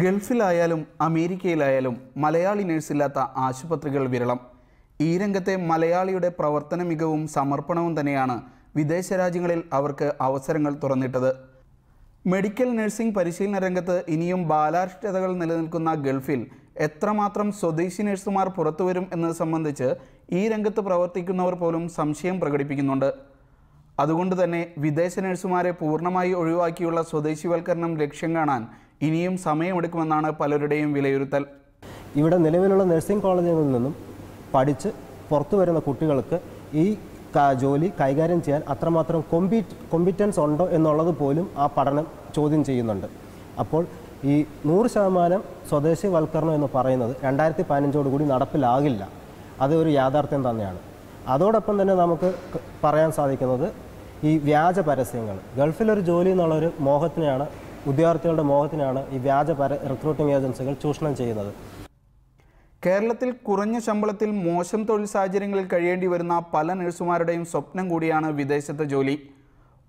ഗൾഫിലായാലും അമേരിക്കയിലായാലും മലയാളി നഴ്സില്ലാത്ത ആശുപത്രികൾ വിരളം. ഈ രംഗത്തെ മലയാളിയുടെ പ്രവർത്തന മികവും സമർപ്പണവും തന്നെയാണ് വിദേശ രാജ്യങ്ങളിൽ അവർക്ക് അവസരങ്ങൾ തുറന്നിട്ടത്. മെഡിക്കൽ നഴ്സിംഗ് പരിശീലന രംഗത്ത് ഇനിയും ബാലാരിഷ്ടതകൾ നിലനിൽക്കുന്ന ഗൾഫിൽ എത്രമാത്രം സ്വദേശി നഴ്സുമാർ പുറത്തുവരും എന്നത് സംബന്ധിച്ച് ഈ രംഗത്ത് പ്രവർത്തിക്കുന്നവർ പോലും സംശയം പ്രകടിപ്പിക്കുന്നുണ്ട്. അതുകൊണ്ട് തന്നെ വിദേശ നഴ്സുമാരെ പൂർണ്ണമായി ഒഴിവാക്കിയുള്ള സ്വദേശിവൽക്കരണം ലക്ഷ്യം കാണാൻ ഇനിയും സമയമെടുക്കുമെന്നാണ് പലരുടെയും വിലയിരുത്തൽ. ഇവിടെ നിലവിലുള്ള നഴ്സിംഗ് കോളേജുകളിൽ നിന്നും പഠിച്ച് പുറത്തു വരുന്ന കുട്ടികൾക്ക് ഈ ജോലി കൈകാര്യം ചെയ്യാൻ അത്രമാത്രം കോമ്പിറ്റൻസ് ഉണ്ടോ എന്നുള്ളത് പോലും ആ പഠനം ചോദ്യം ചെയ്യുന്നുണ്ട്. അപ്പോൾ ഈ 100% സ്വദേശിവൽക്കരണം എന്ന് പറയുന്നത് 2015 നടപ്പിലാകില്ല. അത് ഒരു യാഥാർത്ഥ്യം തന്നെയാണ്. അതോടൊപ്പം തന്നെ നമുക്ക് പറയാൻ സാധിക്കുന്നത് ഈ വ്യാജ പരസ്യങ്ങൾ, ഗൾഫിലൊരു ജോലി എന്നുള്ളൊരു മോഹത്തിനെയാണ്, ഉദ്യോഗാർത്ഥികളുടെ മോഹത്തിനാണ് ഈ വ്യാജ റിക്രൂട്ടിംഗ് ഏജൻസികൾ ചൂഷണം ചെയ്യുന്നത്. കേരളത്തിൽ കുറഞ്ഞ ശമ്പളത്തിൽ മോശം തൊഴിൽ സാഹചര്യങ്ങളിൽ കഴിയേണ്ടി വരുന്ന പല നഴ്സുമാരുടെയും സ്വപ്നം കൂടിയാണ് വിദേശത്തെ ജോലി.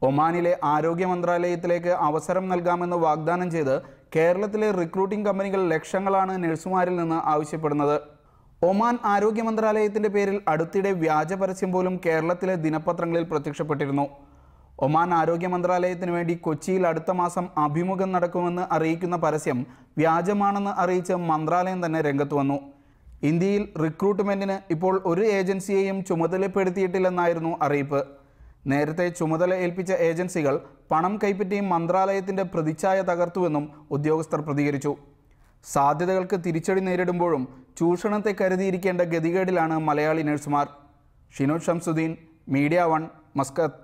ഒമാനിലെ ആരോഗ്യ മന്ത്രാലയത്തിലേക്ക് അവസരം നൽകാമെന്ന് വാഗ്ദാനം ചെയ്ത് കേരളത്തിലെ റിക്രൂട്ടിംഗ് കമ്പനികൾ ലക്ഷങ്ങളാണ് നഴ്സുമാരിൽ നിന്ന് ആവശ്യപ്പെടുന്നത്. ഒമാൻ ആരോഗ്യ മന്ത്രാലയത്തിൻ്റെ പേരിൽ അടുത്തിടെ വ്യാജ പരസ്യം പോലും കേരളത്തിലെ ദിനപത്രങ്ങളിൽ പ്രത്യക്ഷപ്പെട്ടിരുന്നു. ഒമാൻ ആരോഗ്യ മന്ത്രാലയത്തിന് വേണ്ടി കൊച്ചിയിൽ അടുത്ത മാസം അഭിമുഖം നടക്കുമെന്ന് അറിയിക്കുന്ന പരസ്യം വ്യാജമാണെന്ന് അറിയിച്ച് മന്ത്രാലയം തന്നെ രംഗത്ത് വന്നു. ഇന്ത്യയിൽ റിക്രൂട്ട്മെൻറ്റിന് ഇപ്പോൾ ഒരു ഏജൻസിയെയും ചുമതലപ്പെടുത്തിയിട്ടില്ലെന്നായിരുന്നു അറിയിപ്പ്. നേരത്തെ ചുമതല ഏൽപ്പിച്ച ഏജൻസികൾ പണം കൈപ്പറ്റി മന്ത്രാലയത്തിൻ്റെ പ്രതിച്ഛായ തകർത്തുവെന്നും ഉദ്യോഗസ്ഥർ പ്രതികരിച്ചു. സാധ്യതകൾക്ക് തിരിച്ചടി നേരിടുമ്പോഴും ചൂഷണത്തെ കരുതിയിരിക്കേണ്ട ഗതികേടിലാണ് മലയാളി നഴ്സുമാർ. Shinoj Shamsuddin, media 1, Muscat.